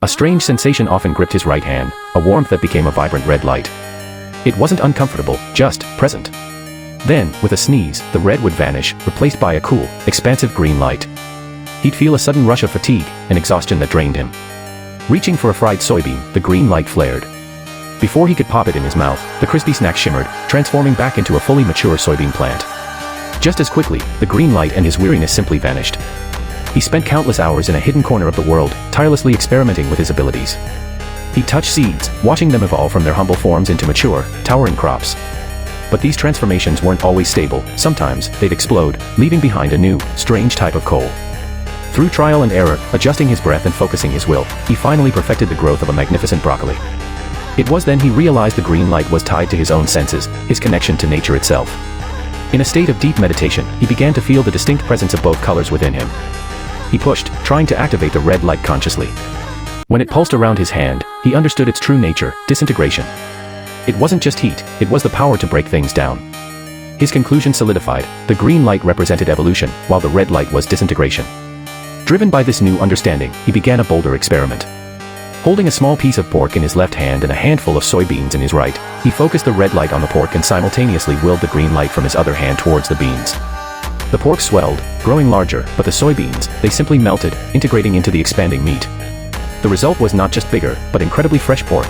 A strange sensation often gripped his right hand, a warmth that became a vibrant red light. It wasn't uncomfortable, just present. Then, with a sneeze, the red would vanish, replaced by a cool, expansive green light. He'd feel a sudden rush of fatigue and exhaustion that drained him. Reaching for a fried soybean, the green light flared. Before he could pop it in his mouth, the crispy snack shimmered, transforming back into a fully mature soybean plant. Just as quickly, the green light and his weariness simply vanished. He spent countless hours in a hidden corner of the world, tirelessly experimenting with his abilities. He touched seeds, watching them evolve from their humble forms into mature, towering crops. But these transformations weren't always stable. Sometimes, they'd explode, leaving behind a new, strange type of coal. Through trial and error, adjusting his breath and focusing his will, he finally perfected the growth of a magnificent broccoli. It was then he realized the green light was tied to his own senses, his connection to nature itself. In a state of deep meditation, he began to feel the distinct presence of both colors within him. He pushed, trying to activate the red light consciously. When it pulsed around his hand, he understood its true nature, disintegration. It wasn't just heat, it was the power to break things down. His conclusion solidified: the green light represented evolution, while the red light was disintegration. Driven by this new understanding, he began a bolder experiment. Holding a small piece of pork in his left hand and a handful of soybeans in his right, he focused the red light on the pork and simultaneously willed the green light from his other hand towards the beans. The pork swelled, growing larger, but the soybeans, they simply melted, integrating into the expanding meat. The result was not just bigger, but incredibly fresh pork,